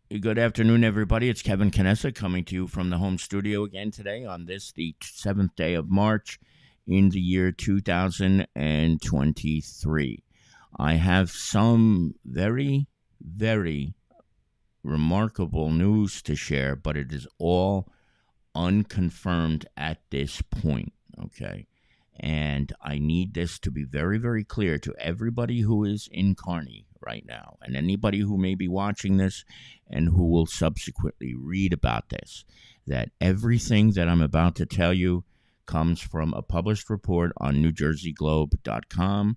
Good afternoon, everybody. It's Kevin Canessa coming to you from the home studio again today on this, the 7th day of March in the year 2023. I have some very, very remarkable news to share, but it is all unconfirmed at this point. Okay. And I need this to be very, very clear to everybody who is in Kearny right now and anybody who may be watching this and who will subsequently read about this, that everything that I'm about to tell you comes from a published report on NewJerseyGlobe.com,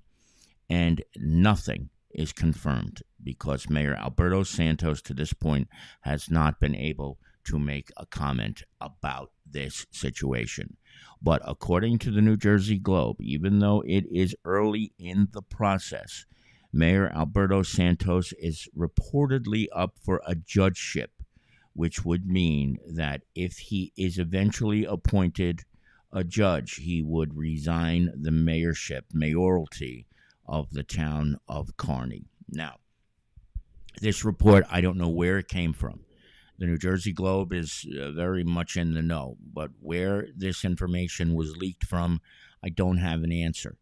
and nothing is confirmed because Mayor Alberto Santos to this point has not been able to make a comment about this situation. But according to the New Jersey Globe, even though it is early in the process, Mayor Alberto Santos is reportedly up for a judgeship, which would mean that if he is eventually appointed a judge, he would resign the mayoralty of the town of Kearny. Now, this report, I don't know where it came from. The New Jersey Globe is very much in the know, but where this information was leaked from, I don't have an answer.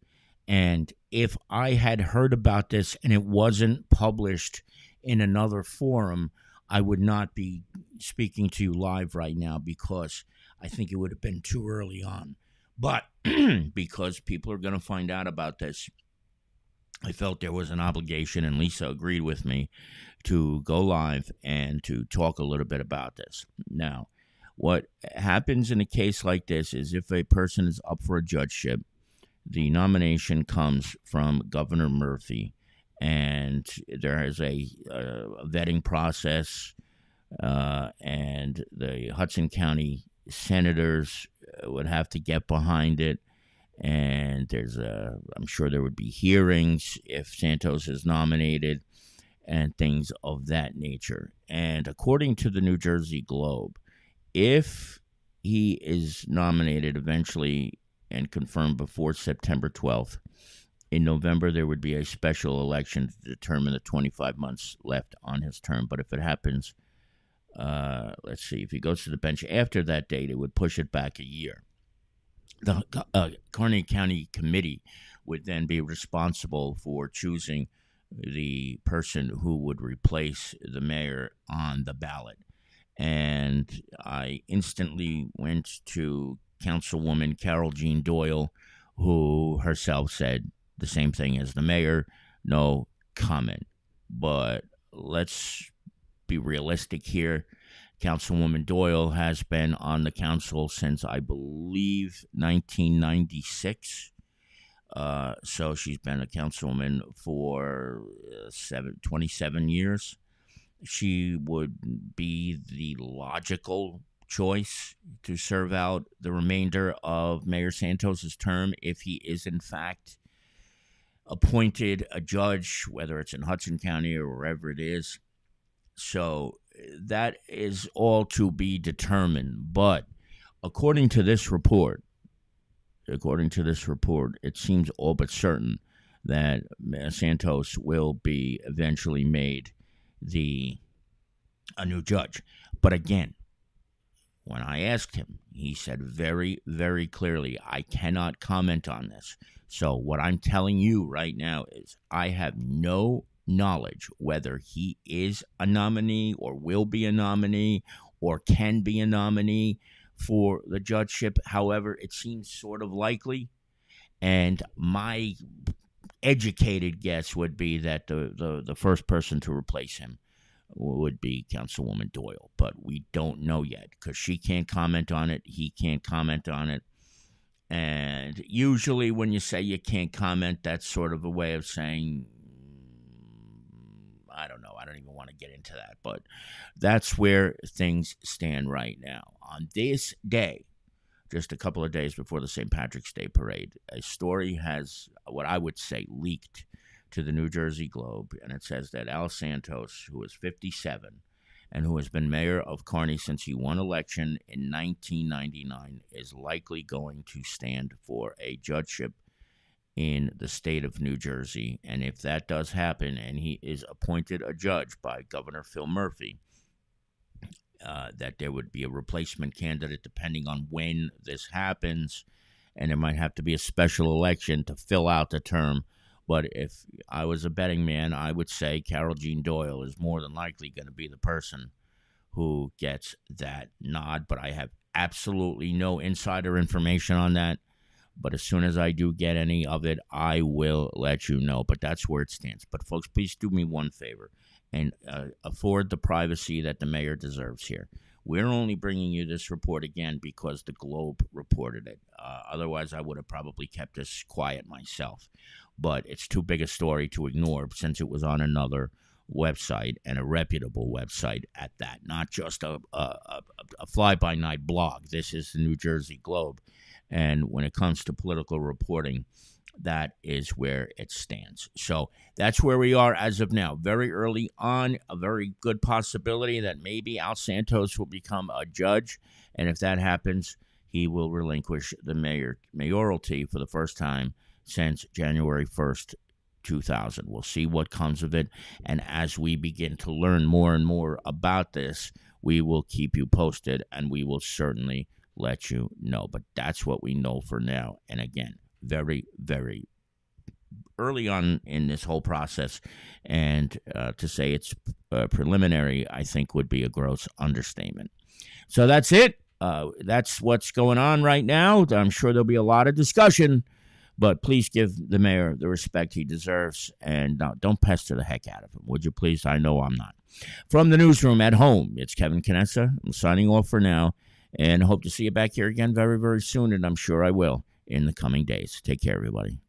And if I had heard about this and it wasn't published in another forum, I would not be speaking to you live right now because I think it would have been too early on. But because people are going to find out about this, I felt there was an obligation, and Lisa agreed with me, to go live and to talk a little bit about this. Now, what happens in a case like this is if a person is up for a judgeship, the nomination comes from Governor Murphy, and there is a vetting process, and the Hudson County senators would have to get behind it. And I'm sure there would be hearings if Santos is nominated and things of that nature. And according to the New Jersey Globe, if he is nominated eventually and confirmed before September 12th, in November there would be a special election to determine the 25 months left on his term. But if it happens, let's see, if he goes to the bench after that date, it would push it back a year. The Kearny County Committee would then be responsible for choosing the person who would replace the mayor on the ballot. And I instantly went to Councilwoman Carol Jean Doyle, who herself said the same thing as the mayor, no comment. But let's be realistic here. Councilwoman Doyle has been on the council since, I believe, 1996. So she's been a councilwoman for 27 years. She would be the logical choice to serve out the remainder of Mayor Santos's term if he is, in fact, appointed a judge, whether it's in Hudson County or wherever it is. So that is all to be determined. But according to this report, it seems all but certain that Santos will be eventually made a new judge. But again, when I asked him, he said very, very clearly, I cannot comment on this. So what I'm telling you right now is I have no knowledge whether he is a nominee or will be a nominee or can be a nominee for the judgeship. However, it seems sort of likely, and my educated guess would be that the first person to replace him would be Councilwoman Doyle, but we don't know yet because she can't comment on it, he can't comment on it. And usually when you say you can't comment, that's sort of a way of saying, I don't know. I don't even want to get into that. But that's where things stand right now. On this day, just a couple of days before the St. Patrick's Day parade, a story has, what I would say, leaked to the New Jersey Globe. And it says that Al Santos, who is 57 and who has been mayor of Kearny since he won election in 1999, is likely going to stand for a judgeship in the state of New Jersey. And if that does happen and he is appointed a judge by Governor Phil Murphy, that there would be a replacement candidate depending on when this happens, and there might have to be a special election to fill out the term. But if I was a betting man, I would say Carol Jean Doyle is more than likely going to be the person who gets that nod. But I have absolutely no insider information on that. But as soon as I do get any of it, I will let you know. But that's where it stands. But folks, please do me one favor and afford the privacy that the mayor deserves here. We're only bringing you this report again because the Globe reported it. Otherwise, I would have probably kept this quiet myself. But it's too big a story to ignore since it was on another website, and a reputable website at that, not just a fly-by-night blog. This is the New Jersey Globe. And when it comes to political reporting, that is where it stands. So that's where we are as of now. Very early on, a very good possibility that maybe Al Santos will become a judge. And if that happens, he will relinquish the mayoralty for the first time since January 1st, 2000. We'll see what comes of it. And as we begin to learn more and more about this, we will keep you posted, and we will certainly let you know. But that's what we know for now. And again, very, very early on in this whole process. And to say it's preliminary, I think would be a gross understatement. So that's it. That's what's going on right now. I'm sure there'll be a lot of discussion, but please give the mayor the respect he deserves, and don't pester the heck out of him, would you please? I know I'm not. From the newsroom at home, it's Kevin Canessa. I'm signing off for now, and hope to see you back here again very, very soon, and I'm sure I will in the coming days. Take care, everybody.